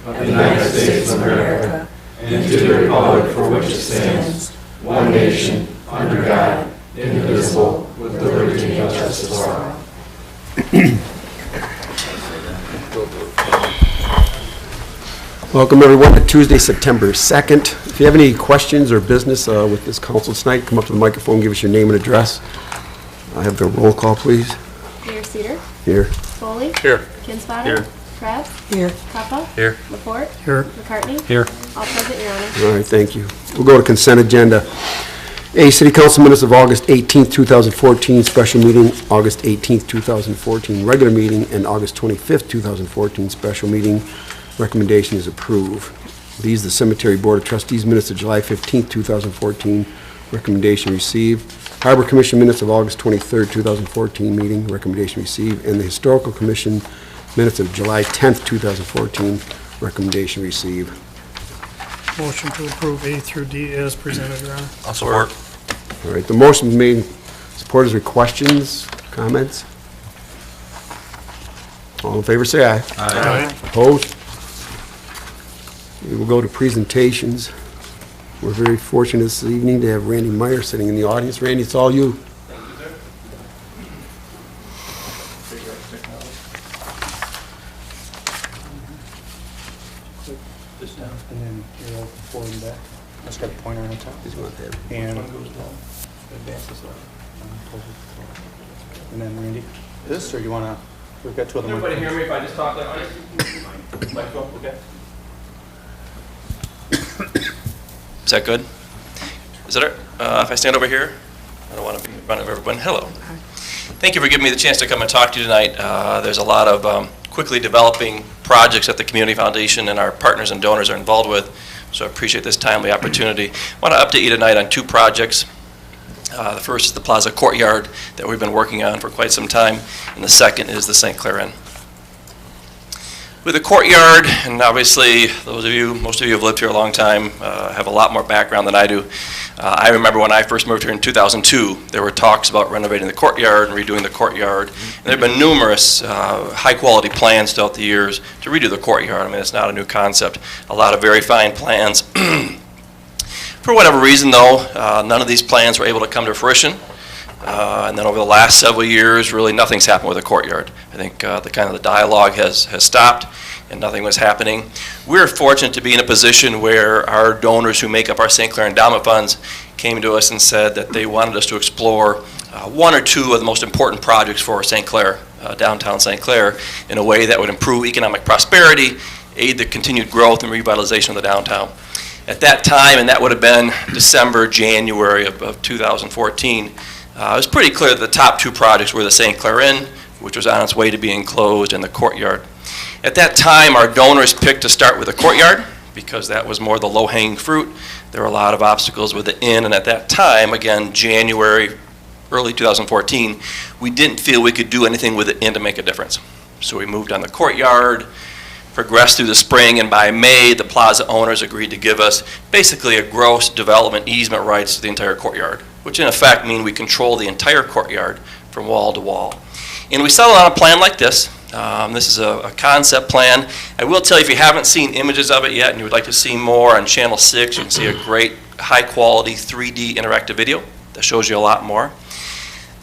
of the United States of America, and to the republic for which it stands, one nation, under God, indivisible, with liberty and justice for all. Welcome everyone to Tuesday, September 2nd. If you have any questions or business with this council tonight, come up to the microphone, give us your name and address. I have the roll call, please. Mayor Cedar. Here. Foley. Here. Kinsfater. Here. Krebs. Here. Kappa. Here. Laporte. Here. McCartney. Here. All present, Your Honor. All right, thank you. We'll go to consent agenda. A, City Council minutes of August 18th, 2014, special meeting, August 18th, 2014, regular meeting, and August 25th, 2014, special meeting. Recommendation is approved. These, the Cemetery Board of Trustees minutes of July 15th, 2014, recommendation received. Harbor Commission minutes of August 23rd, 2014 meeting, recommendation received. And the Historical Commission minutes of July 10th, 2014, recommendation received. Motion to approve A through D as presented, Your Honor. I'll support. All right, the motion is made. Supporters, or questions, comments? All in favor, say aye. Aye. Opposed? We will go to presentations. We're very fortunate this evening to have Randy Meyer sitting in the audience. Randy, it's all you. This down, and then you're all forward and back. That's got a pointer on the top. And advance this up. And then Randy, this, or you wanna, we've got two of them. Everybody hear me if I just talk like this? Microphone, okay. Is that good? Is it, if I stand over here? I don't want to be in front of everyone. Hello. Thank you for giving me the chance to come and talk to you tonight. There's a lot of quickly developing projects that the Community Foundation and our partners and donors are involved with, so I appreciate this timely opportunity. I want to update you tonight on two projects. The first is the Plaza Courtyard that we've been working on for quite some time, and the second is the St.Clair Inn. With the Courtyard, and obviously most of you have lived here a long time, have a lot more background than I do. I remember when I first moved here in 2002, there were talks about renovating the Courtyard and redoing the Courtyard. And there have been numerous high-quality plans throughout the years to redo the Courtyard. I mean, it's not a new concept. A lot of very fine plans. For whatever reason, though, none of these plans were able to come to fruition. And then over the last several years, really nothing's happened with the Courtyard. I think the dialogue has stopped and nothing was happening. We're fortunate to be in a position where our donors who make up our St. Clair Endowment Funds came to us and said that they wanted us to explore one or two of the most important projects for St. Clair, downtown St. Clair, in a way that would improve economic prosperity, aid the continued growth and revitalization of the downtown. At that time, and that would have been December, January of 2014, it was pretty clear that the top two projects were the St. Clair Inn, which was on its way to being closed, and the Courtyard. At that time, our donors picked to start with the Courtyard because that was more the low-hanging fruit. There were a lot of obstacles with the Inn, and at that time, again, January, early 2014, we didn't feel we could do anything with the Inn to make a difference. So we moved on the Courtyard, progressed through the spring, and by May, the plaza owners agreed to give us basically a gross development easement rights to the entire Courtyard, which in effect mean we control the entire Courtyard from wall to wall. And we settled on a plan like this. This is a concept plan. I will tell you, if you haven't seen images of it yet and you would like to see more, on Channel 6 you can see a great high-quality 3D interactive video that shows you a lot more.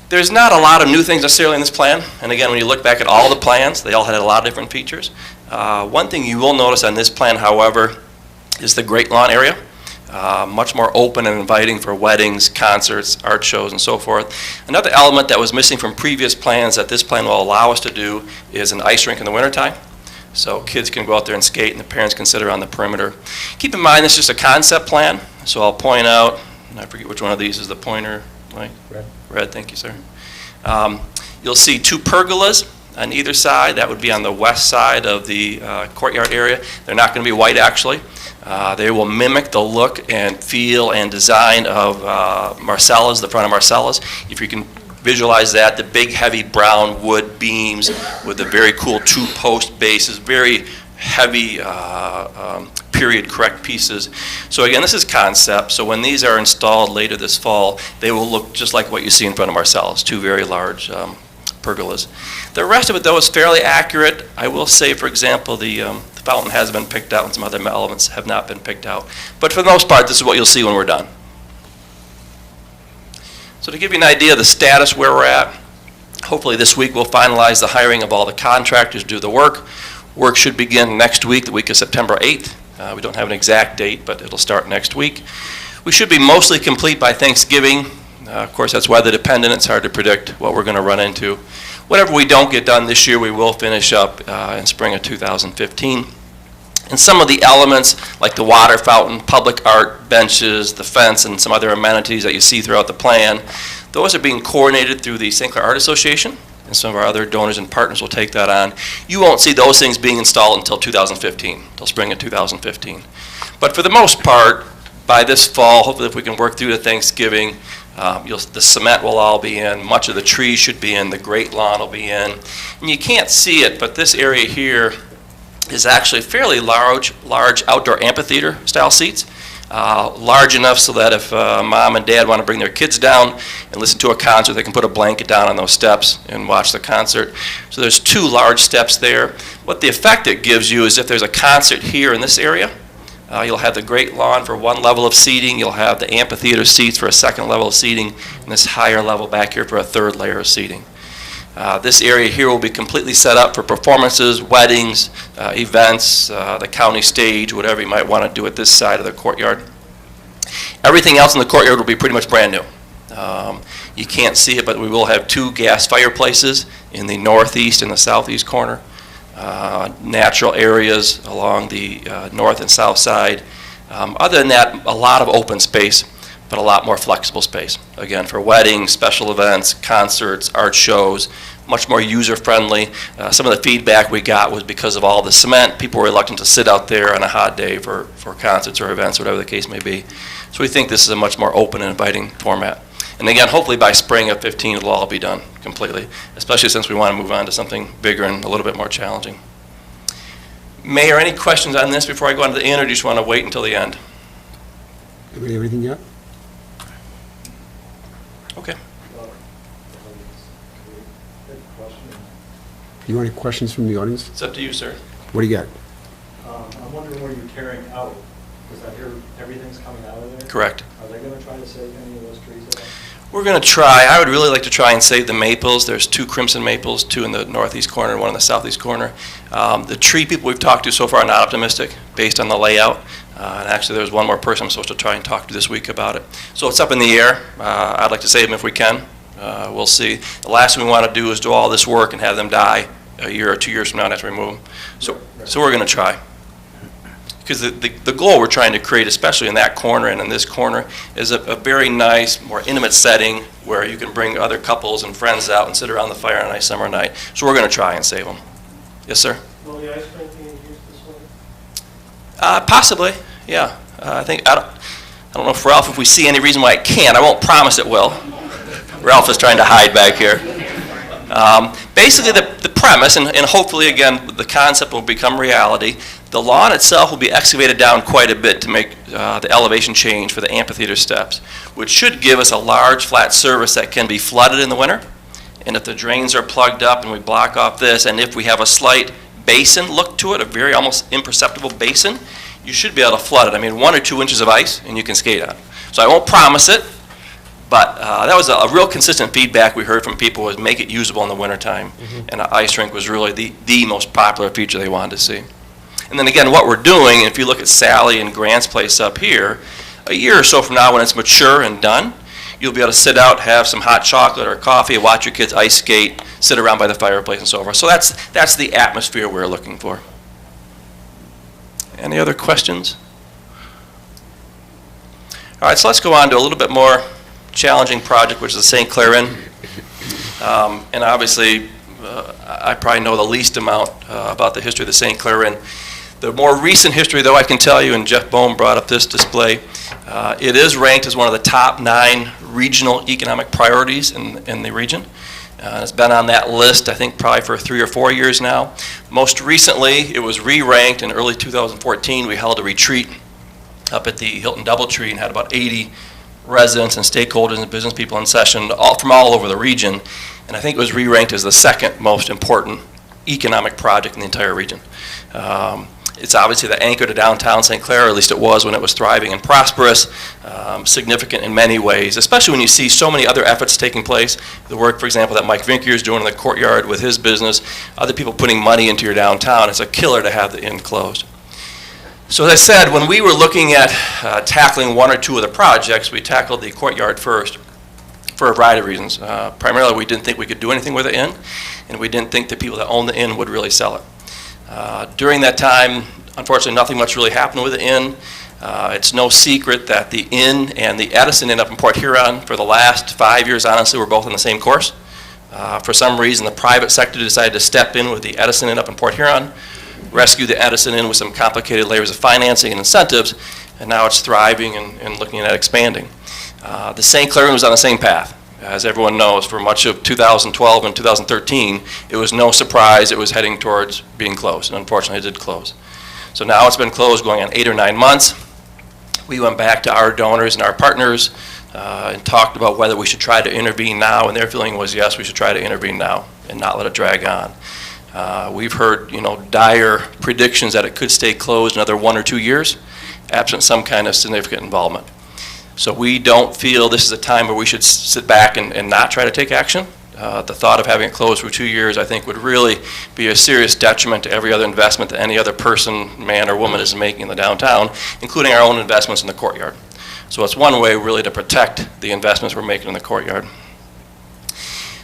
There's not a lot of new things necessarily in this plan, and again, when you look back at all the plans, they all had a lot of different features. One thing you will notice on this plan, however, is the Great Lawn area. Much more open and inviting for weddings, concerts, art shows, and so forth. Another element that was missing from previous plans that this plan will allow us to do is an ice rink in the wintertime. So kids can go out there and skate and the parents can sit around the perimeter. Keep in mind, this is just a concept plan, so I'll point out, and I forget which one of these is the pointer. Like? Red. Red, thank you, sir. You'll see two pergolas on either side. That would be on the west side of the Courtyard area. They're not going to be white, actually. They will mimic the look and feel and design of Marcella's, the front of Marcella's. If you can visualize that, the big heavy brown wood beams with the very cool two-post bases, very heavy period correct pieces. So again, this is concept. So when these are installed later this fall, they will look just like what you see in front of Marcella's, two very large pergolas. The rest of it, though, is fairly accurate. I will say, for example, the fountain has been picked out and some other elements have not been picked out. But for the most part, this is what you'll see when we're done. So to give you an idea of the status where we're at, hopefully this week we'll finalize the hiring of all the contractors to do the work. Work should begin next week, the week of September 8th. We don't have an exact date, but it'll start next week. We should be mostly complete by Thanksgiving. Of course, that's weather dependent. It's hard to predict what we're going to run into. Whatever we don't get done this year, we will finish up in spring of 2015. And some of the elements, like the water fountain, public art benches, the fence, and some other amenities that you see throughout the plan, those are being coordinated through the St. Clair Art Association, and some of our other donors and partners will take that on. You won't see those things being installed until 2015, until spring of 2015. But for the most part, by this fall, hopefully if we can work through to Thanksgiving, the cement will all be in, much of the trees should be in, the great lawn will be in. And you can't see it, but this area here is actually fairly large outdoor amphitheater style seats. Large enough so that if mom and dad want to bring their kids down and listen to a concert, they can put a blanket down on those steps and watch the concert. So there's 2 large steps there. What the effect it gives you is if there's a concert here in this area, you'll have the great lawn for one level of seating, you'll have the amphitheater seats for a second level of seating, and this higher level back here for a third layer of seating. This area here will be completely set up for performances, weddings, events, the county stage, whatever you might want to do at this side of the courtyard. Everything else in the courtyard will be pretty much brand new. You can't see it, but we will have 2 gas fireplaces in the northeast and the southeast corner. Natural areas along the north and south side. Other than that, a lot of open space, but a lot more flexible space. Again, for weddings, special events, concerts, art shows, much more user-friendly. Some of the feedback we got was because of all the cement, people were reluctant to sit out there on a hot day for concerts or events, whatever the case may be. So we think this is a much more open and inviting format. And again, hopefully by spring of 15, it'll all be done completely, especially since we want to move on to something bigger and a little bit more challenging. Mayor, any questions on this before I go on to the end, or do you just want to wait until the end? Anybody have anything yet? Okay. You want any questions from the audience? It's up to you, sir. What do you got? I'm wondering where you're tearing out, because I hear everything's coming out of there. Correct. Are they going to try to save any of those trees at all? We're going to try. I would really like to try and save the maples. There's 2 crimson maples, 2 in the northeast corner and 1 in the southeast corner. The tree people we've talked to so far are not optimistic based on the layout. And actually there's 1 more person I'm supposed to try and talk to this week about it. So it's up in the air. I'd like to save them if we can. We'll see. The last thing we want to do is do all this work and have them die a year or 2 years from now and have to remove them. So we're going to try. Because the goal we're trying to create, especially in that corner and in this corner, is a very nice, more intimate setting where you can bring other couples and friends out and sit around the fire on a nice summer night. So we're going to try and save them. Yes, sir? Will the ice rink be used this way? Possibly, yeah. I don't know if Ralph, if we see any reason why it can't. I won't promise it will. Ralph is trying to hide back here. Basically, the premise, and hopefully, again, the concept will become reality. The lawn itself will be excavated down quite a bit to make the elevation change for the amphitheater steps, which should give us a large flat surface that can be flooded in the winter. And if the drains are plugged up and we block off this, and if we have a slight basin look to it, a very almost imperceptible basin, you should be able to flood it. I mean, 1 or 2 inches of ice and you can skate on it. So I won't promise it, but that was a real consistent feedback we heard from people, was make it usable in the wintertime. And an ice rink was really the most popular feature they wanted to see. And then again, what we're doing, if you look at Sally and Grant's place up here, a year or so from now when it's mature and done, you'll be able to sit out, have some hot chocolate or coffee, watch your kids ice skate, sit around by the fireplace and so forth. So that's the atmosphere we're looking for. Any other questions? All right, so let's go on to a little bit more challenging project, which is the St. Clair Inn. And obviously, I probably know the least amount about the history of the St. Clair Inn. The more recent history, though, I can tell you, and Jeff Bohm brought up this display, it is ranked as one of the top 9 regional economic priorities in the region. It's been on that list, I think, probably for 3 or 4 years now. Most recently, it was re-ranked in early 2014. We held a retreat up at the Hilton Doubletree and had about 80 residents and stakeholders and business people in session from all over the region, and I think it was re-ranked as the second most important economic project in the entire region. It's obviously the anchor to downtown St. Clair, or at least it was when it was thriving and prosperous, significant in many ways, especially when you see so many other efforts taking place. The work, for example, that Mike Vinkier is doing in the Courtyard with his business, other people putting money into your downtown. It's a killer to have the inn closed. So as I said, when we were looking at tackling one or two of the projects, we tackled the Courtyard first for a variety of reasons. Primarily, we didn't think we could do anything with the inn, and we didn't think the people that own the inn would really sell it. During that time, unfortunately, nothing much really happened with the inn. It's no secret that the inn and the Edison Inn up in Port Huron, for the last 5 years, honestly, were both on the same course. For some reason, the private sector decided to step in with the Edison Inn up in Port Huron, rescue the Edison Inn with some complicated layers of financing and incentives, and now it's thriving and looking at expanding. The St. Clair Inn was on the same path. As everyone knows, for much of 2012 and 2013, it was no surprise it was heading towards being closed, and unfortunately it did close. So now it's been closed going on 8 or 9 months. We went back to our donors and our partners and talked about whether we should try to intervene now, and their feeling was yes, we should try to intervene now and not let it drag on. We've heard, dire predictions that it could stay closed another 1 or 2 years, absent some kind of significant involvement. So we don't feel this is a time where we should sit back and not try to take action. The thought of having it closed for 2 years, I think, would really be a serious detriment to every other investment that any other person, man or woman, is making in the downtown, including our own investments in the Courtyard. So it's one way really to protect the investments we're making in the Courtyard.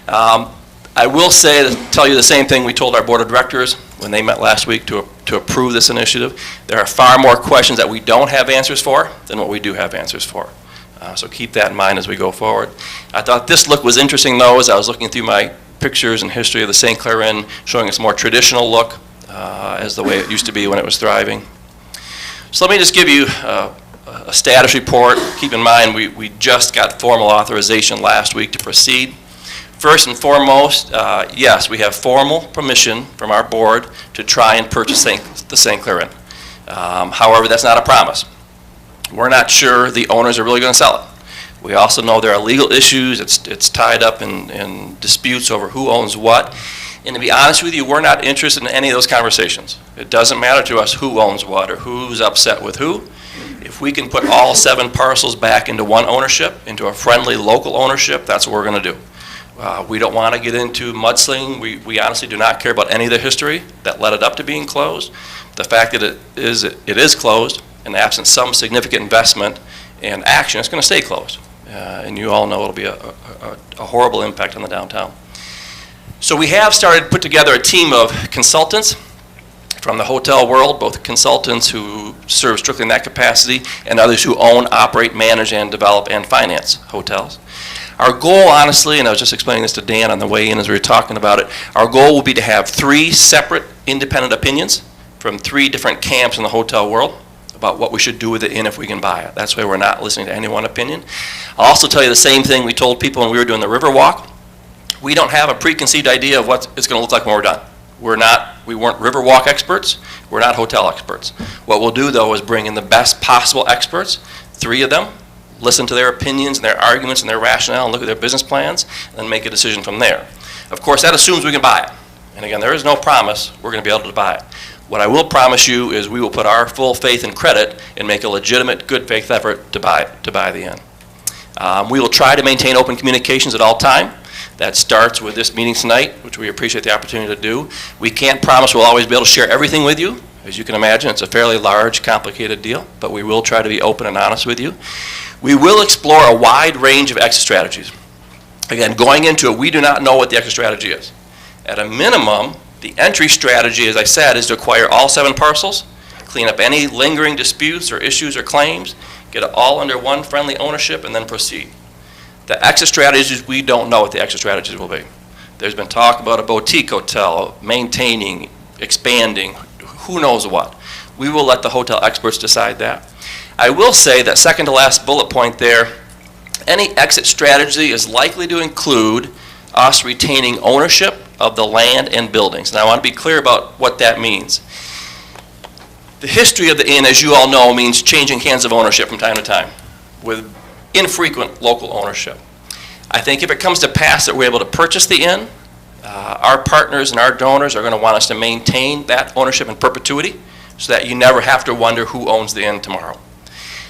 I will tell you the same thing we told our board of directors when they met last week to approve this initiative. There are far more questions that we don't have answers for than what we do have answers for. So keep that in mind as we go forward. I thought this look was interesting, though, as I was looking through my pictures and history of the St. Clair Inn, showing its more traditional look as the way it used to be when it was thriving. So let me just give you a status report. Keep in mind, we just got formal authorization last week to proceed. First and foremost, yes, we have formal permission from our board to try and purchase the St. Clair Inn. However, that's not a promise. We're not sure the owners are really going to sell it. We also know there are legal issues. It's tied up in disputes over who owns what. And to be honest with you, we're not interested in any of those conversations. It doesn't matter to us who owns what or who's upset with who. If we can put all 7 parcels back into one ownership, into a friendly local ownership, that's what we're going to do. We don't want to get into mudslinging. We honestly do not care about any of the history that led it up to being closed. The fact that it is closed, and absent some significant investment and action, it's going to stay closed. And you all know it'll be a horrible impact on the downtown. So we have started to put together a team of consultants from the hotel world, both consultants who serve strictly in that capacity and others who own, operate, manage, and develop and finance hotels. Our goal, honestly, and I was just explaining this to Dan on the way in as we were talking about it, our goal will be to have 3 separate independent opinions from 3 different camps in the hotel world about what we should do with the inn if we can buy it. That's why we're not listening to any one opinion. I'll also tell you the same thing we told people when we were doing the river walk. We don't have a preconceived idea of what it's going to look like when we're done. We weren't river walk experts. We're not hotel experts. What we'll do, though, is bring in the best possible experts, 3 of them, listen to their opinions and their arguments and their rationale and look at their business plans, and then make a decision from there. Of course, that assumes we can buy it. And again, there is no promise we're going to be able to buy it. What I will promise you is we will put our full faith and credit and make a legitimate, good faith effort to buy the inn. We will try to maintain open communications at all time. That starts with this meeting tonight, which we appreciate the opportunity to do. We can't promise we'll always be able to share everything with you. As you can imagine, it's a fairly large, complicated deal, but we will try to be open and honest with you. We will explore a wide range of exit strategies. Again, going into it, we do not know what the exit strategy is. At a minimum, the entry strategy, as I said, is to acquire all 7 parcels, clean up any lingering disputes or issues or claims, get it all under one friendly ownership, and then proceed. The exit strategies, we don't know what the exit strategies will be. There's been talk about a boutique hotel, maintaining, expanding, who knows what. We will let the hotel experts decide that. I will say that second to last bullet point there, any exit strategy is likely to include us retaining ownership of the land and buildings. And I want to be clear about what that means. The history of the inn, as you all know, means changing hands of ownership from time to time. With infrequent local ownership. I think if it comes to pass that we're able to purchase the inn, our partners and our donors are going to want us to maintain that ownership in perpetuity so that you never have to wonder who owns the inn tomorrow.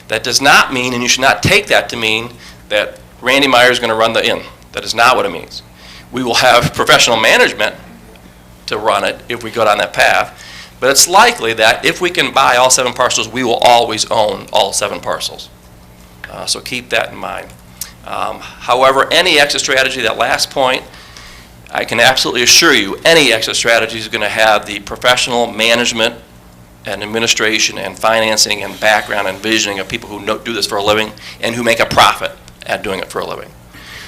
That does not mean, and you should not take that to mean, that Randy Meyer is going to run the inn. That is not what it means. We will have professional management to run it if we go down that path, but it's likely that if we can buy all 7 parcels, we will always own all 7 parcels. So keep that in mind. However, any exit strategy, that last point, I can absolutely assure you, any exit strategy is going to have the professional management and administration and financing and background and visioning of people who do this for a living and who make a profit at doing it for a living.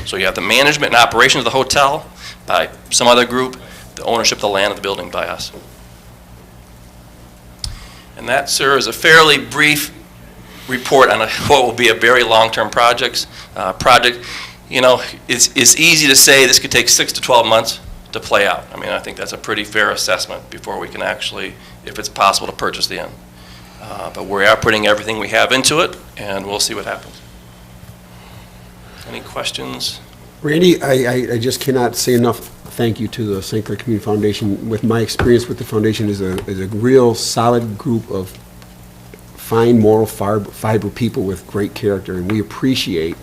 So you have the management and operations of the hotel by some other group, the ownership of the land of the building by us. And that, sir, is a fairly brief report on what will be a very long-term project. You know, it's easy to say this could take 6 to 12 months to play out. I mean, I think that's a pretty fair assessment before we can actually, if it's possible, to purchase the inn. But we are putting everything we have into it, and we'll see what happens. Any questions? Randy, I just cannot say enough thank you to the St. Clair Community Foundation. With my experience with the foundation is a real solid group of fine moral fiber people with great character, and we appreciate,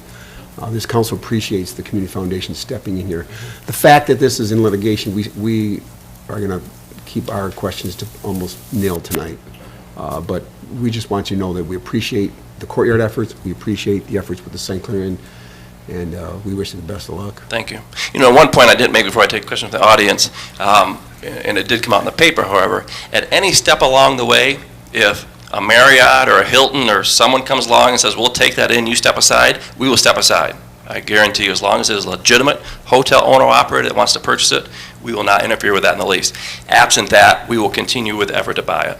this council appreciates the Community Foundation stepping in here. The fact that this is in litigation, we are going to keep our questions to almost nil tonight. But we just want you to know that we appreciate the Courtyard efforts, we appreciate the efforts with the St. Clair Inn, and we wish you the best of luck. Thank you. You know, one point I didn't make before I take a question from the audience, and it did come out in the paper, however, at any step along the way, if a Marriott or a Hilton or someone comes along and says, we'll take that in, you step aside, we will step aside. I guarantee you, as long as it is a legitimate hotel owner-operator that wants to purchase it, we will not interfere with that in the least. Absent that, we will continue with the effort to buy it.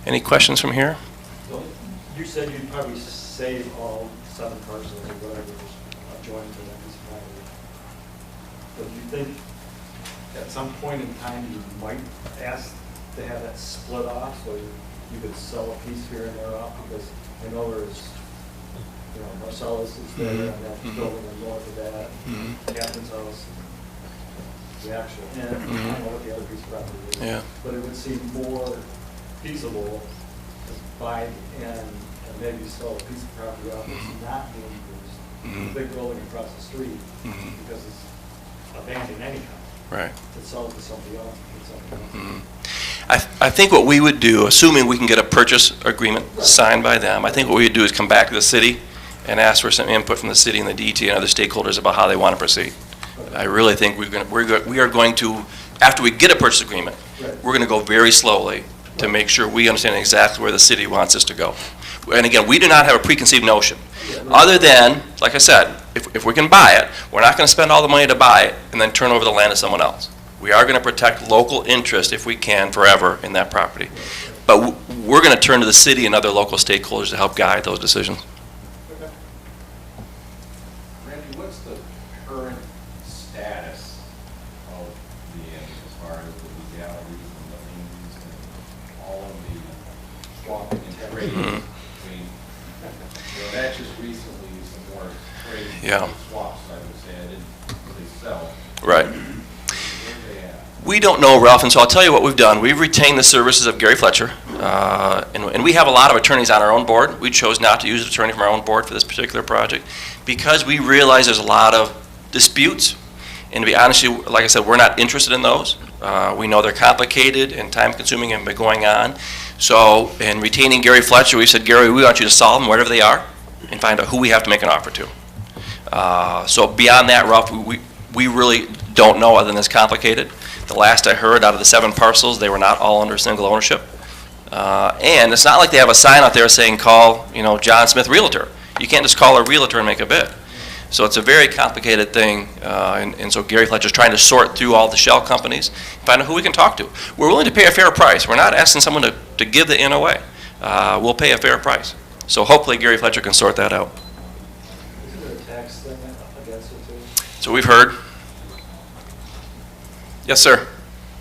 Any questions from here? So you said you'd probably save all 7 parcels or whatever, just join to that piece of property. But do you think at some point in time you might ask to have that split off so you could sell a piece here and there off? Because I know there's, you know, Marcellus is there, and that building on north of that, Captain's house, the actual inn. I don't know what the other piece of property is. Yeah. But it would seem more feasible to buy and maybe sell a piece of property off that's not being used, a big building across the street, because it's abandoned anyhow. Right. To sell it to somebody else, get something else. I think what we would do, assuming we can get a purchase agreement signed by them, I think what we would do is come back to the city and ask for some input from the city and the DT and other stakeholders about how they want to proceed. I really think we are going to, after we get a purchase agreement, we're going to go very slowly to make sure we understand exactly where the city wants us to go. And again, we do not have a preconceived notion. Other than, like I said, if we can buy it, we're not going to spend all the money to buy it and then turn over the land to someone else. We are going to protect local interest if we can forever in that property. But we're going to turn to the city and other local stakeholders to help guide those decisions. Okay. Randy, what's the current status of the inn as far as the legalities and the liens and all of the swapping and trading? I mean, you know, that just recently some more trade swaps, I would say. I didn't really sell. Right. We don't know, Ralph, and so I'll tell you what we've done. We've retained the services of Gary Fletcher, and we have a lot of attorneys on our own board. We chose not to use an attorney from our own board for this particular project because we realize there's a lot of disputes, and to be honest with you, like I said, we're not interested in those. We know they're complicated and time-consuming and been going on. So in retaining Gary Fletcher, we said, Gary, we want you to solve them wherever they are and find out who we have to make an offer to. So beyond that, Ralph, we really don't know other than it's complicated. The last I heard, out of the 7 parcels, they were not all under single ownership. And it's not like they have a sign out there saying, call, you know, John Smith Realtor. You can't just call a realtor and make a bid. So it's a very complicated thing, and so Gary Fletcher's trying to sort through all the shell companies, find out who we can talk to. We're willing to pay a fair price. We're not asking someone to give the inn away. We'll pay a fair price. So hopefully Gary Fletcher can sort that out. Isn't there a tax thing against it too? So we've heard. Yes, sir.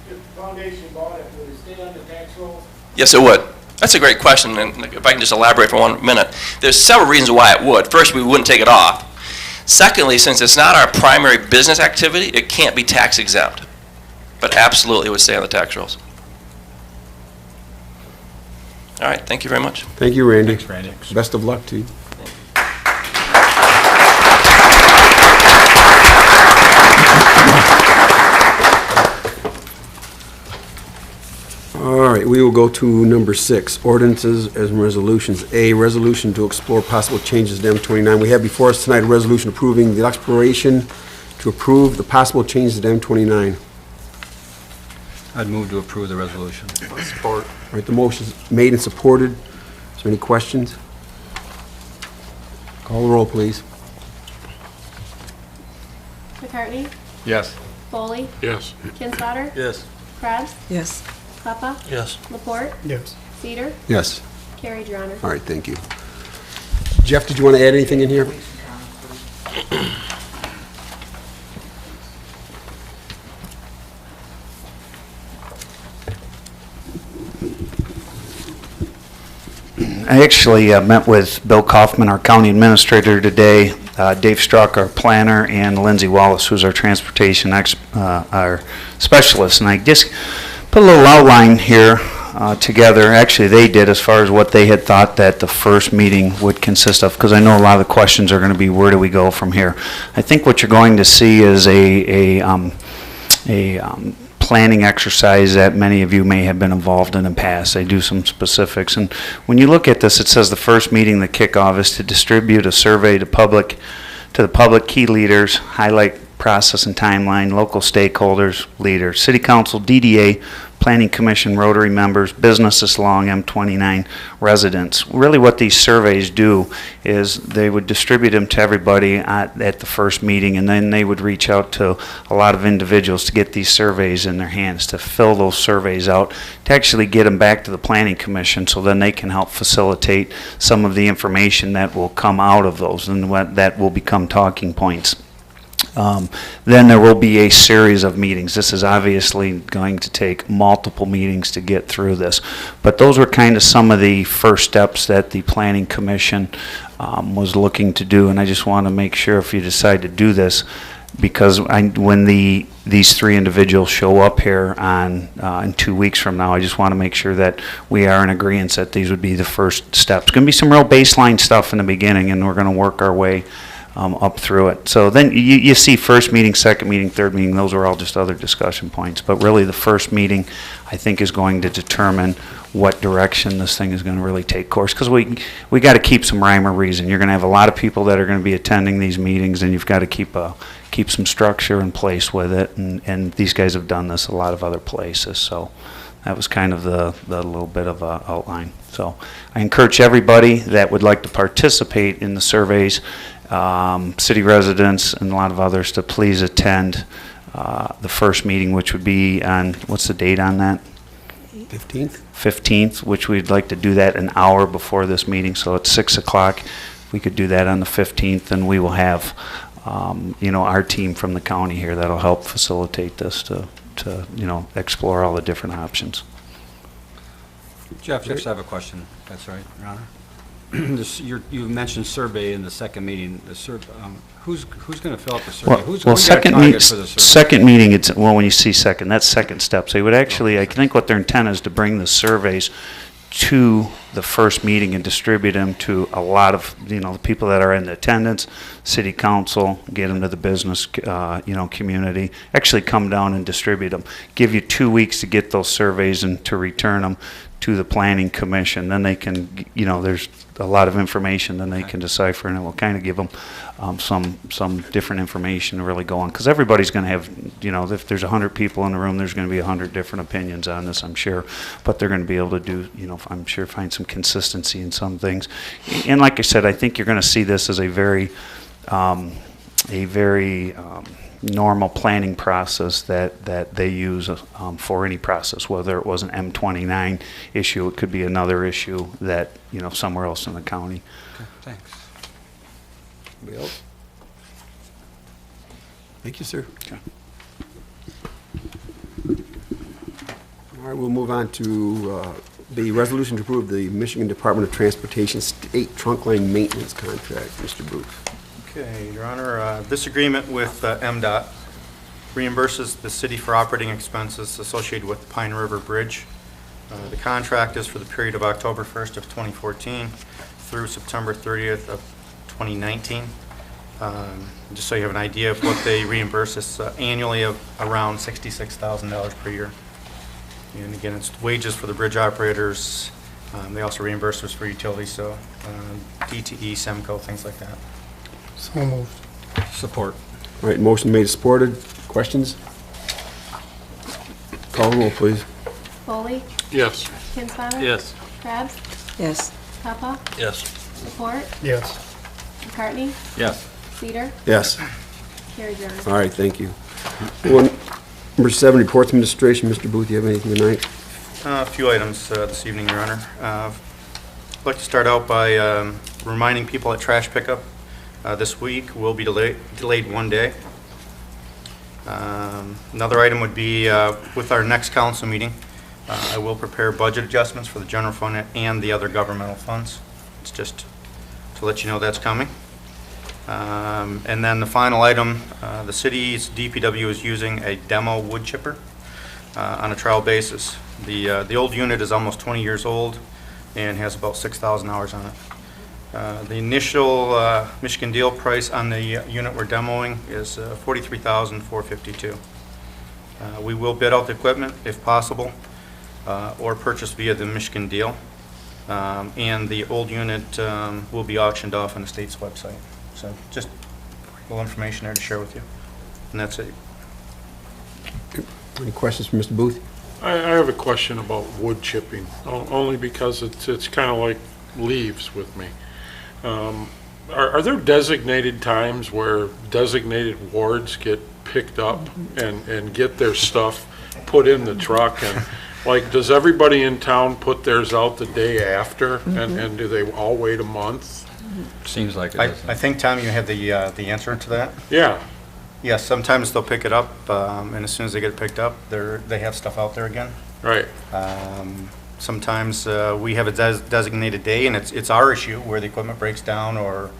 If the foundation bought it, would it stay under tax rolls? Yes, it would. That's a great question, and if I can just elaborate for 1 minute. There's several reasons why it would. First, we wouldn't take it off. Secondly, since it's not our primary business activity, it can't be tax exempt. But absolutely, it would stay on the tax rolls. All right, thank you very much. Thank you, Randy. Thanks, Randy. Best of luck to you. All right, we will go to number 6, ordinances and resolutions. A, resolution to explore possible changes to M29. We have before us tonight a resolution approving the exploration to approve the possible changes to M29. I'd move to approve the resolution. Support. All right, the motion's made and supported. Is there any questions? Call the roll, please. McCartney? Yes. Foley? Yes. Kinswater? Yes. Krebs? Yes. Papa? Yes. Laporte? Yes. Cedar? Yes. Carried, Your Honor. All right, thank you. Jeff, did you want to add anything in here? I actually met with Bill Kaufman, our county administrator, today, Dave Struck, our planner, and Lindsay Wallace, who's our transportation our specialist. And I just put a little outline here together. Actually, they did as far as what they had thought that the first meeting would consist of, because I know a lot of the questions are going to be, where do we go from here? I think what you're going to see is a planning exercise that many of you may have been involved in the past. They do some specifics. And when you look at this, it says the first meeting, the kickoff, is to distribute a survey to the public key leaders, highlight process and timeline, local stakeholders, leaders, City Council, DDA, Planning Commission, Rotary members, businesses along M29, residents. Really what these surveys do is they would distribute them to everybody at the first meeting, and then they would reach out to a lot of individuals to get these surveys in their hands, to fill those surveys out, to actually get them back to the Planning Commission so then they can help facilitate some of the information that will come out of those and what that will become talking points. Then there will be a series of meetings. This is obviously going to take multiple meetings to get through this. But those were kind of some of the first steps that the Planning Commission was looking to do. And I just want to make sure, if you decide to do this, because when these three individuals show up here in 2 weeks from now, I just want to make sure that we are in agreement that these would be the first steps. It's going to be some real baseline stuff in the beginning, and we're going to work our way up through it. So then you see first meeting, second meeting, third meeting, those are all just other discussion points. But really the first meeting, I think, is going to determine what direction this thing is going to really take course. Because we got to keep some rhyme or reason. You're going to have a lot of people that are going to be attending these meetings, and you've got to keep some structure in place with it. And these guys have done this a lot of other places. So that was kind of the little bit of a outline. So I encourage everybody that would like to participate in the surveys, city residents and a lot of others, to please attend the first meeting, which would be on, what's the date on that? 15th. 15th, which we'd like to do that an hour before this meeting, so it's 6 o'clock. If we could do that on the 15th, then we will have our team from the county here that'll help facilitate this to explore all the different options. Jeff, just have a question. That's right, Your Honor. You mentioned survey in the second meeting. Who's going to fill out the survey? Who got second target for the survey? Second meeting, when you see second, that's second step. So you would actually, I think what their intent is to bring the surveys to the first meeting and distribute them to a lot of, the people that are in attendance, city council, get them to the business, community, actually come down and distribute them. Give you 2 weeks to get those surveys and to return them to the Planning Commission. Then they can, there's a lot of information, then they can decipher, and it will kind of give them some different information to really go on. Because everybody's going to have, if there's 100 people in the room, there's going to be 100 different opinions on this, I'm sure. But they're going to be able to do, I'm sure, find some consistency in some things. And like I said, I think you're going to see this as a very normal planning process that they use for any process, whether it was an M29 issue, it could be another issue that, somewhere else in the county. Okay, thanks. Anybody else? Thank you, sir. Okay. All right, we'll move on to The resolution to approve the Michigan Department of Transportation State Trunk Line Maintenance Contract. Mr. Booth. Okay, Your Honor, this agreement with MDOT reimburses the city for operating expenses associated with the Pine River Bridge. The contract is for the period of October 1st of 2014 through September 30th of 2019. Just so you have an idea of what they reimburse us annually of around $66,000 per year. And again, it's wages for the bridge operators. They also reimburse us for utilities, so DTE, SEMCO, things like that. So moved. Support. All right, motion made, supported. Questions? Call the roll, please. Foley, Yes. Kinsfather. Yes. Krabs, yes, Papa, Yes. Laporte, Yes. Yes. McCartney, Cedar, Yes. carried, Your Honor. All right, thank you. Number 7, reports from administration. Mr. Booth, do you have anything tonight? A few items this evening, Your Honor. I'd like to start out by reminding people that trash pickup this week will be delayed one day. Another item would be with our next council meeting, I will prepare budget adjustments for the general fund and the other governmental funds. It's just to let you know that's coming. And then the final item, the city's DPW is using a demo wood chipper on a trial basis. The old unit is almost 20 years old and has about 6,000 hours on it. The initial Michigan deal price on the unit we're demoing is $43,452. We will bid out the equipment if possible, or purchase via the Michigan deal. And the old unit will be auctioned off on the state's website. So just a little information there to share with you. And that's it. Any questions for Mr. Booth? I have a question about wood chipping, only because it's kind of like leaves with me. Are there designated times where designated wards get picked up and get their stuff put in the truck? And like, does everybody in town put theirs out the day after? And do they all wait a month? Seems like it I doesn't. think, Tom, you have the answer to that. Yeah. Yes, sometimes they'll pick it up, and as soon as they get it picked up, they have stuff out there again. Right. Sometimes we have a designated day, and it's our issue where the equipment breaks down or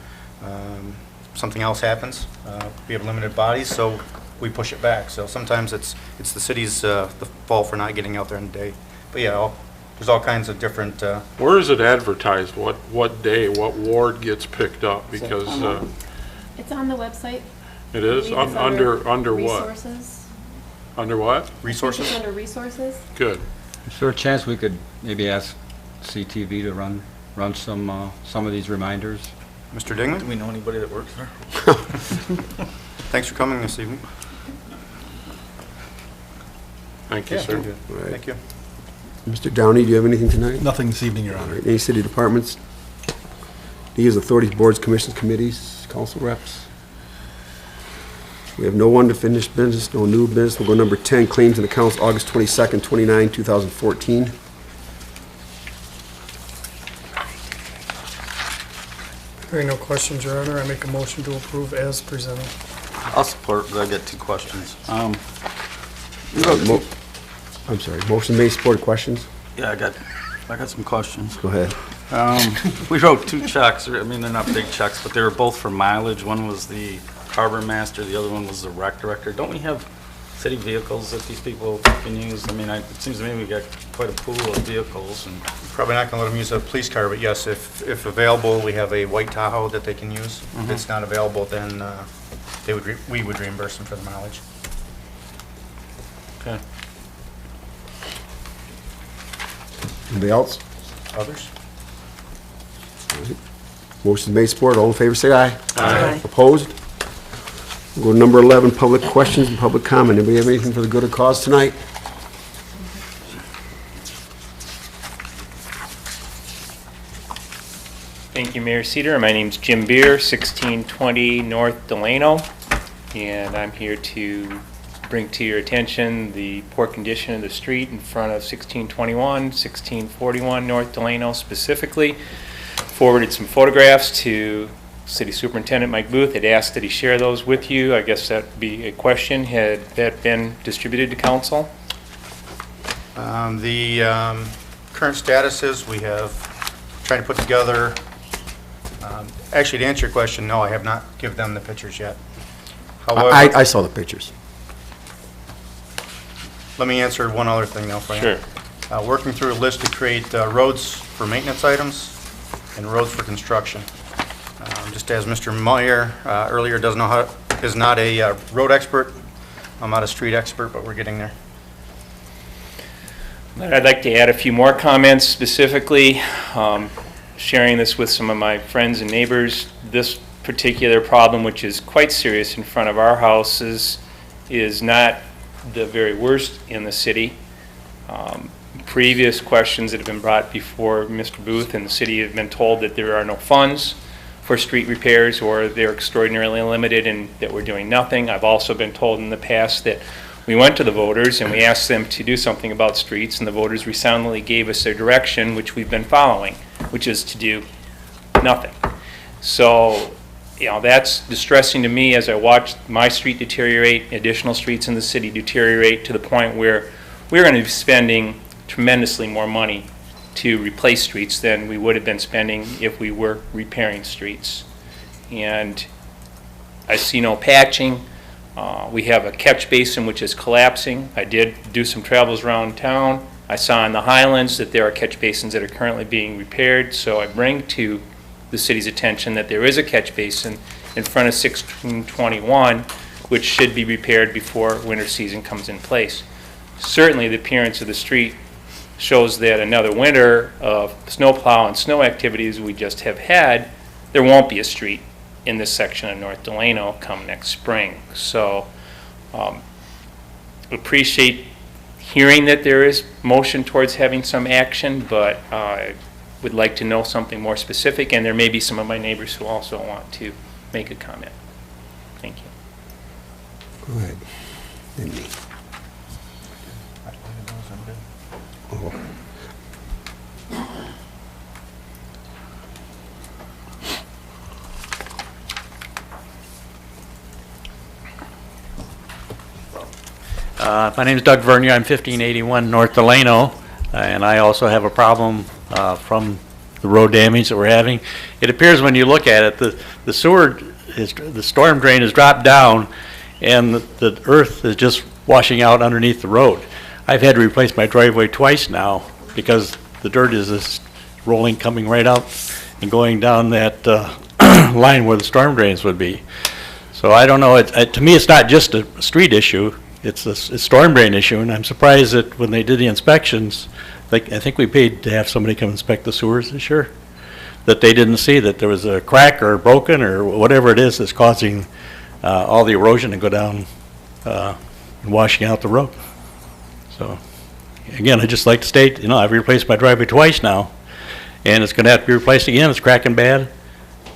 something else happens. We have limited bodies, so we push it back. So sometimes it's the city's the fault for not getting out there in the day. But yeah, there's all kinds of different. Where is it advertised? What day? What ward gets picked up? Because It's on the website. it is I believe it's under what? Resources. Under what? Resources? It's under resources. Good. Is there a chance we could maybe ask CTV to run some of these reminders? Mr. Dingman? Do we know anybody that works there? Thanks for coming this evening. Thank you, sir. All right. Thank you. Mr. Downey, do you have anything tonight? Nothing this evening, Your All Honor. right. Any city departments? These authorities, boards, commissions, committees, council reps? We have no unfinished business, no new business. We'll go number 10, claims and accounts, August 22nd, 29, 2014. Hearing no questions, Your Honor, I make a motion to approve as presented. I'll support, but I got two questions. I'm sorry, motion made, supported, questions? Yeah, I got some questions. Go ahead. We wrote two checks, I mean, they're not big checks, but they were both for mileage. One was the harbor master, the other one was the rec director. Don't we have city vehicles that these people can use? I mean, it seems to me we got quite a pool of vehicles. And Probably not going to let them use a police car, but yes, if available, we have a white Tahoe that they can use. If it's not available, then we would reimburse them for the mileage. Okay. Anybody else? Others? Motion made, supported, all in favor, say aye. Aye. Opposed? We'll go to number 11, public questions and public comment. Anybody have anything for the good of cause tonight? Thank you, Mayor Cedar. My name's Jim Beer, 1620 North Delano, and I'm here to bring to your attention the poor condition of the street in front of 1621, 1641 North Delano specifically. Forwarded some photographs to City Superintendent Mike Booth. Had asked that he share those with you. I guess that'd be a question. Had that been distributed to council? The current status is we have trying to put together, actually to answer your question, no, I have not given them the pictures yet. However, I saw the pictures. let me answer one other thing now for you. Sure. Working through a list to create roads for maintenance items and roads for construction. Just as Mr. Meyer earlier is not a road expert, I'm not a street expert, but we're getting there. I'd like to add a few more comments, specifically sharing this with some of my friends and neighbors. This particular problem, which is quite serious in front of our houses, is not the very worst in the city. Previous questions that have been brought before Mr. Booth and the city have been told that there are no funds for street repairs, or they're extraordinarily limited and that we're doing nothing. I've also been told in the past that we went to the voters and we asked them to do something about streets, and the voters resoundingly gave us their direction, which we've been following, which is to do nothing. So, you know, that's distressing to me as I watch my street deteriorate, additional streets in the city deteriorate to the point where we're going to be spending tremendously more money to replace streets than we would have been spending if we were repairing streets. And I see no patching. We have a catch basin which is collapsing. I did do some travels around town. I saw in the Highlands that there are catch basins that are currently being repaired, so I bring to the city's attention that there is a catch basin in front of 1621 which should be repaired before winter season comes in place. Certainly the appearance of the street shows that another winter of snowplow and snow activities we just have had, there won't be a street in this section of North Delano come next spring. So appreciate hearing that there is motion towards having some action, but I would like to know something more specific, and there may be some of my neighbors who also want to make a comment. Thank you. Go ahead. And me. Oh. My name is Doug Vernier. I'm 1581 North Delano, and I also have a problem from the road damage that we're having. It appears when you look at it, the sewer, the storm drain has dropped down, and the earth is just washing out underneath the road. I've had to replace my driveway twice now because the dirt is just rolling, coming right out and going down that line where the storm drains would be. So I don't know. To me, it's not just a street issue. It's a storm drain issue, and I'm surprised that when they did the inspections, I think we paid to have somebody come inspect the sewers this year, that they didn't see that there was a crack or broken or whatever it is that's causing all the erosion to go down and washing out the road. So, again, I'd just like to state, I've replaced my driveway twice now, and it's going to have to be replaced again. It's cracking bad.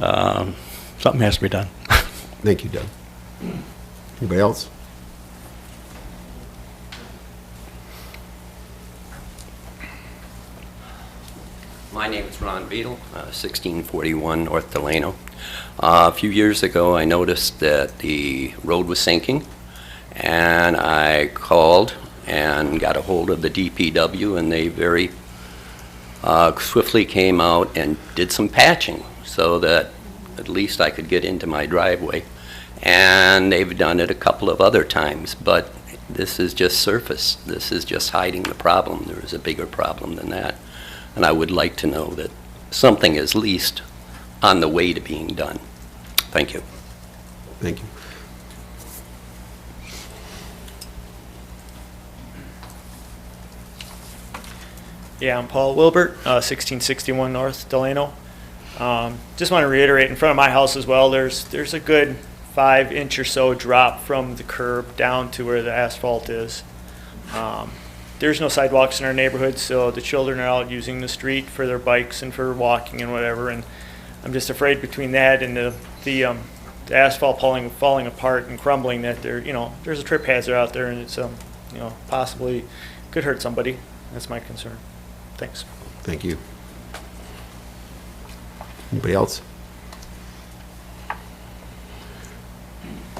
Something has to be done. Thank you, Doug. Anybody else? My name is Ron Beadle, 1641 North Delano. A few years ago, I noticed that the road was sinking, and I called and got a hold of the DPW, and they very swiftly came out and did some patching so that at least I could get into my driveway. And they've done it a couple of other times, but this is just surface. This is just hiding the problem. There is a bigger problem than that. And I would like to know that something is at least on the way to being done. Thank you. Thank you. Yeah, I'm Paul Wilbert, 1661 North Delano. Just want to reiterate, in front of my house as well, there's a good 5-inch or so drop from the curb down to where the asphalt is. There's no sidewalks in our neighborhood, so the children are out using the street for their bikes and for walking and whatever. And I'm just afraid between that and the asphalt falling apart and crumbling that there's a trip hazard out there, and it's possibly could hurt somebody. That's my concern. Thanks. Thank you. Anybody else?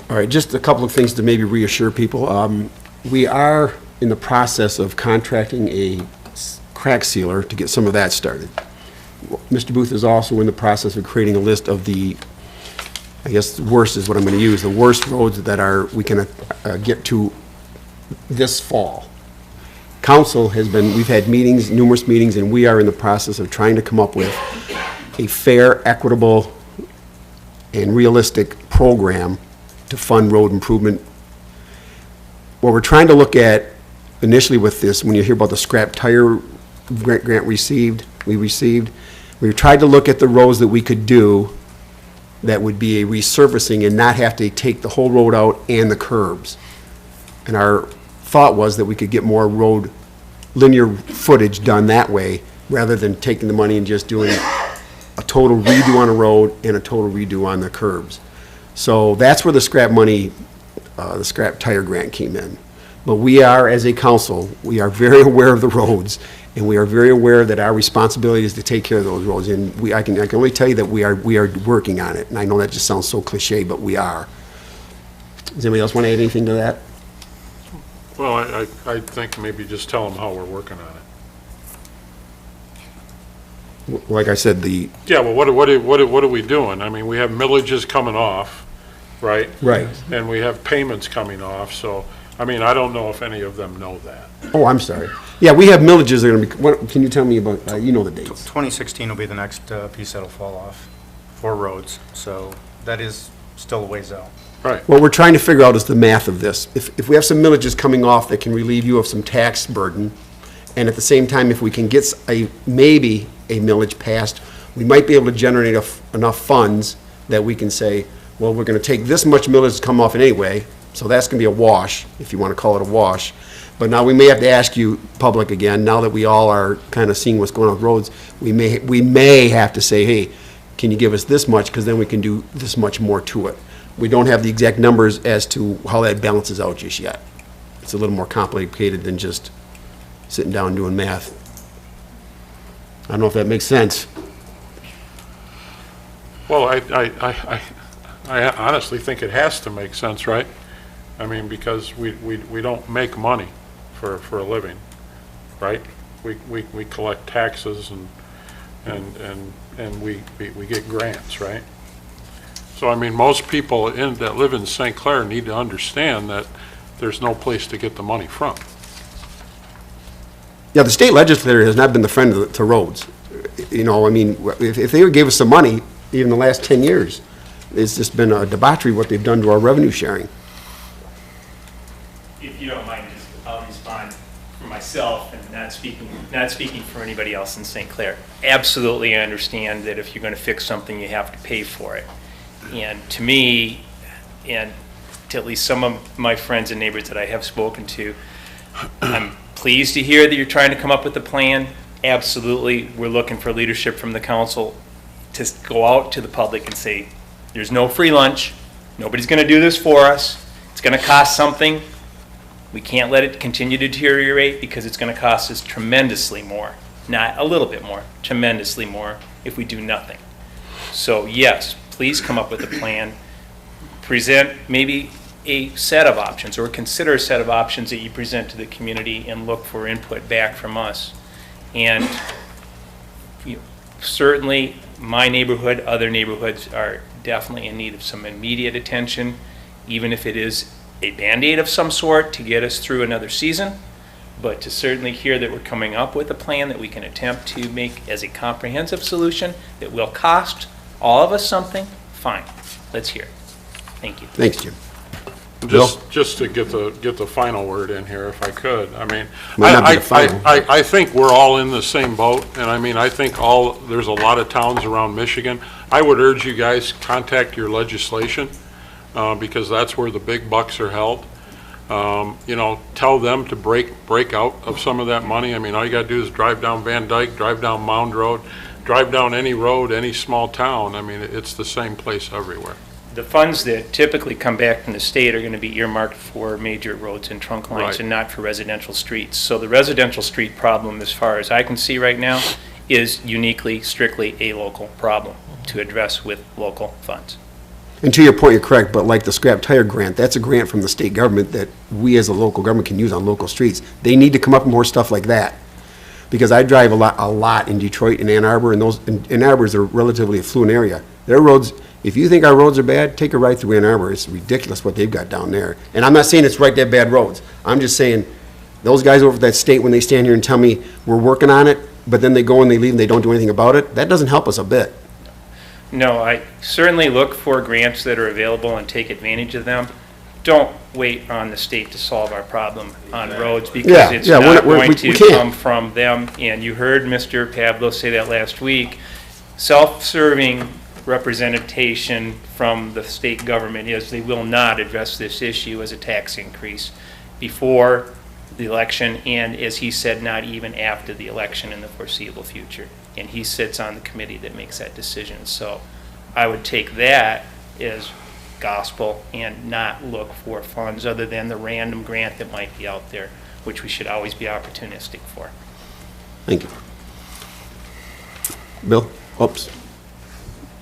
All right, just a couple of things to maybe reassure people. We are in the process of contracting a crack sealer to get some of that started. Mr. Booth is also in the process of creating a list of the, I guess, worst is what I'm going to use, the worst roads that we can get to this fall. Council has been, we've had meetings, numerous meetings, and we are in the process of trying to come up with a fair, equitable, and realistic program to fund road improvement. What we're trying to look at initially with this, when you hear about the scrap tire grant we received, we tried to look at the roads that we could do that would be a resurfacing and not have to take the whole road out and the curbs. And our thought was that we could get more road linear footage done that way rather than taking the money and just doing a total redo on a road and a total redo on the curbs. So that's where the scrap money, the scrap tire grant came in. But we are, as a council, we are very aware of the roads, and we are very aware that our responsibility is to take care of those roads. And I can only tell you that we are working on it. And I know that just sounds so cliche, but we are. Does anybody else want to add anything to that? Well, I think maybe just tell them how we're working on it. Like I said, Yeah, well, what are we doing? I mean, we have millages coming off, right? Right. And we have payments coming off, so, I mean, I don't know if any of them know that. Oh, I'm sorry. Yeah, we have millages that are going to be, can you tell me about, you know the dates? 2016 will be the next piece that'll fall off for roads, so that is still a ways out. Right. What we're trying to figure out is the math of this. If we have some millages coming off that can relieve you of some tax burden, and at the same time, if we can get maybe a millage passed, we might be able to generate enough funds that we can say, well, we're going to take this much millage to come off anyway, so that's going to be a wash, if you want to call it a wash. But now we may have to ask you, public again, now that we all are kind of seeing what's going on with roads, we may have to say, hey, can you give us this much, because then we can do this much more to it. We don't have the exact numbers as to how that balances out just yet. It's a little more complicated than just sitting down and doing math. I don't know if that makes sense. Well, I honestly think it has to make sense, right? I mean, because we don't make money for a living, right? We collect taxes and we get grants, right? So, I mean, most people that live in St. Clair need to understand that there's no place to get the money from. Yeah, the state legislature has not been the friend to roads. You know, I mean, if they gave us some money, even the last 10 years, it's just been a debauchery what they've done to our revenue sharing. If you don't mind, I'll respond for myself and not speaking for anybody else in St. Clair. Absolutely, I understand that if you're going to fix something, you have to pay for it. And to me, and to at least some of my friends and neighbors that I have spoken to, I'm pleased to hear that you're trying to come up with a plan. Absolutely, we're looking for leadership from the council to go out to the public and say, there's no free lunch, nobody's going to do this for us, it's going to cost something, we can't let it continue to deteriorate because it's going to cost us tremendously more, not a little bit more, tremendously more if we do nothing. So yes, please come up with a plan, present maybe a set of options, or consider a set of options that you present to the community and look for input back from us. And certainly my neighborhood, other neighborhoods are definitely in need of some immediate attention, even if it is a Band-Aid of some sort to get us through another season. But to certainly hear that we're coming up with a plan that we can attempt to make as a comprehensive solution that will cost all of us something, fine. Let's hear it. Thank you. Thanks, Jim. Just to get the final word in here, if I could. I mean, Might not be the final. I think we're all in the same boat, and I mean, I think there's a lot of towns around Michigan. I would urge you guys, contact your legislation, because that's where the big bucks are held. You know, tell them to break out of some of that money. I mean, all you gotta do is drive down Van Dyke, drive down Mound Road, drive down any road, any small town. I mean, it's the same place everywhere. The funds that typically come back from the state are going to be earmarked for major roads and trunk lines, Right. and not for residential streets. So the residential street problem, as far as I can see right now, is uniquely, strictly a local problem to address with local funds. And to your point, you're correct, but like the scrap tire grant, that's a grant from the state government that we as a local government can use on local streets. They need to come up with more stuff like that. because I drive a lot in Detroit and Ann Arbor, and Ann Arbor is a relatively affluent area. Their roads, if you think our roads are bad, take a ride through Ann Arbor. It's ridiculous what they've got down there. And I'm not saying it's right, that bad roads. I'm just saying, those guys over at that state, when they stand here and tell me we're working on it, but then they go and they leave and they don't do anything about it, that doesn't help us a bit. No, I certainly look for grants that are available and take advantage of them. Don't wait on the state to solve our problem on roads, because it's not going to come from them. And you heard Mr. Pablo say that last week. Self-serving representation from the state government is they will not address this issue as a tax increase before the election, and as he said, not even after the election in the foreseeable future. And he sits on the committee that makes that decision. So I would take that as gospel and not look for funds other than the random grant that might be out there, which we should always be opportunistic for. Thank you. Bill? Oops.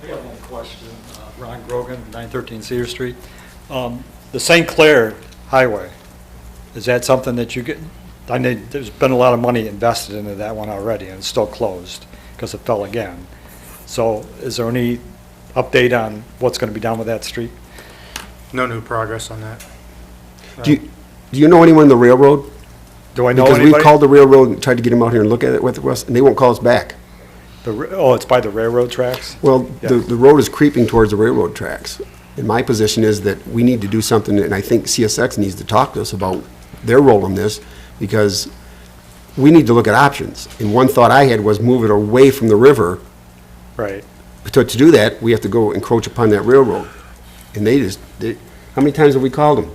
I got one question. Ron Grogan, 913 Cedar Street. The St. Clair Highway, is that something that you get? I know there's been a lot of money invested into that one already, and it's still closed because it fell again. So is there any update on what's going to be done with that street? No new progress on that. Do you know anyone in the railroad? Do I know because anybody? we've called the railroad and tried to get them out here and look at it with us, and they won't call us back. It's by the railroad tracks? Well, Yeah. the road is creeping towards the railroad tracks. And my position is that we need to do something, and I think CSX needs to talk to us about their role in this, because we need to look at options. And one thought I had was move it away from the river. Right. To do that, we have to go encroach upon that railroad. And how many times have we called them?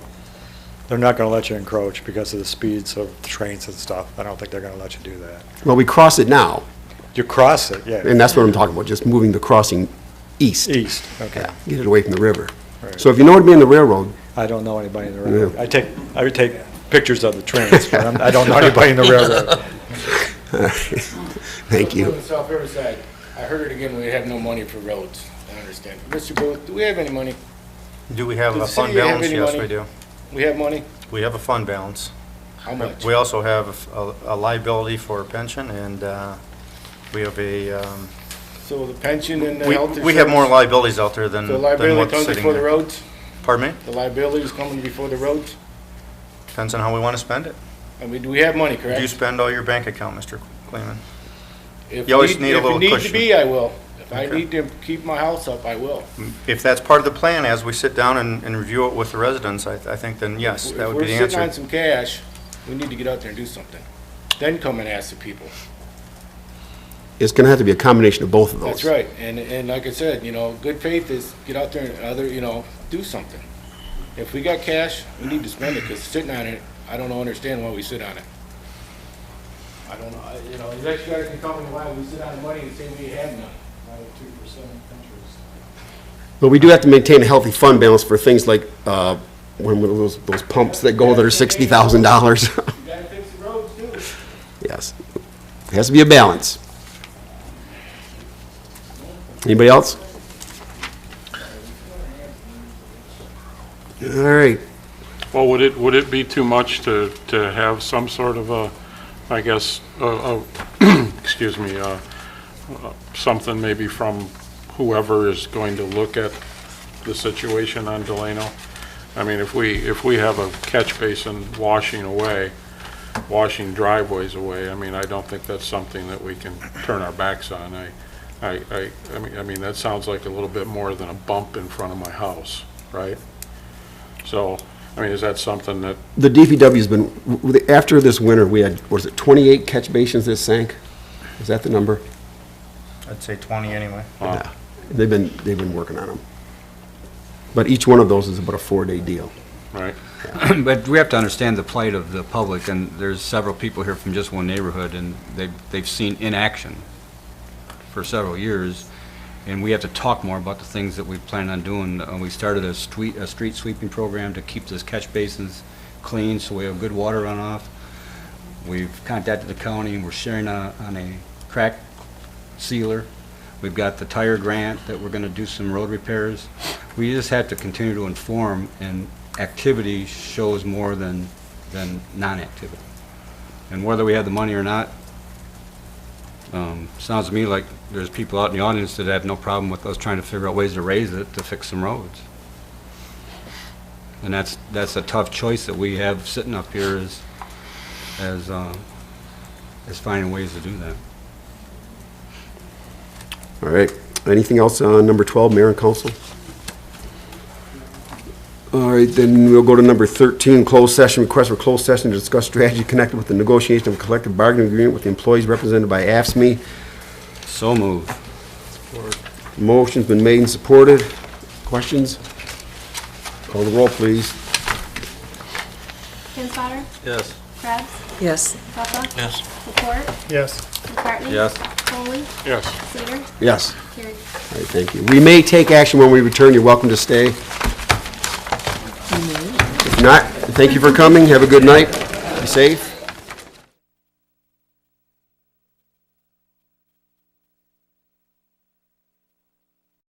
They're not going to let you encroach because of the speeds of trains and stuff. I don't think they're going to let you do that. Well, we cross it now. You cross it, yeah. And that's what I'm talking about, just moving the crossing east. East, okay. Yeah, get it away from the river. Right. So if you know what to be in the railroad. I don't know anybody in the railroad. I would take pictures of the trains, but I don't know anybody in the railroad. Thank you. On South Riverside, I heard it again, we have no money for roads. I understand. Mr. Booth, do we have any money? Do we have Does a the fund city have balance? any Yes, money? we do. We have money? We have a fund balance. How much? We also have a liability for pension, and we have a... So the pension and the health insurance? We have more liabilities out there than So the what's liability comes sitting before the there. roads? Pardon me? The liability is coming before the roads? Depends on how we want to spend it. I mean, do we have money, correct? Do you spend all your bank account, Mr. Kleeman? If You always need- need a little If it need to cushion. be, I will. If I Okay. need to keep my house up, I will. If that's part of the plan, as we sit down and review it with the residents, I think then yes, that would be the If we're sitting on answer. some cash, we need to get out there and do something. Then come and ask the people. It's going to have to be a combination of both of those. That's right. And like I said, good faith is get out there and do something. If we got cash, we need to spend it, because sitting on it, I don't understand why we sit on it. I don't know, you guys can tell me why we sit on the money and say we have none. 2% interest. But we do have to maintain a healthy fund balance for things like, when those pumps that go that are $60,000. You gotta fix the roads too. Yes. It has to be a balance. Anybody else? All right. Well, would it be too much to have some sort of a, I guess, excuse me, something maybe from whoever is going to look at the situation on Delano? I mean, if we have a catch basin washing driveways away, I mean, I don't think that's something that we can turn our backs on. I mean, that sounds like a little bit more than a bump in front of my house, right? So, I mean, is that something that... The DPW's been, after this winter, we had, was it 28 catch basins that sank? Is that the number? I'd say 20 anyway. Yeah. They've been working on them. But each one of those is about a 4-day deal. Right. But we have to understand the plight of the public, and there's several people here from just one neighborhood, and they've seen inaction for several years, and we have to talk more about the things that we plan on doing. We started a street sweeping program to keep those catch basins clean so we have good water runoff. We've contacted the county, and we're sharing on a crack sealer. We've got the tire grant that we're going to do some road repairs. We just have to continue to inform, and activity shows more than non-activity. And whether we have the money or not, Sounds to me like there's people out in the audience that have no problem with us trying to figure out ways to raise it to fix some roads. And that's a tough choice that we have sitting up here is finding ways to do that. All right. Anything else on number 12, Mayor and Council? All right, then we'll go to number 13, closed session, request for closed session to discuss strategy connected with the negotiation of a collective bargaining agreement with the employees represented by AFSCME. So moved. Motion's been made and supported. Questions? Call the roll, please. Kinsfater? Yes. Krebs? Yes. Puffa? Yes. Lepore? Yes. McCartney? Yes. Foley? Yes. Cedar? Yes. Carried. All right, thank you. We may take action when we return. You're welcome to stay. If not, thank you for coming. Have a good night. Be safe.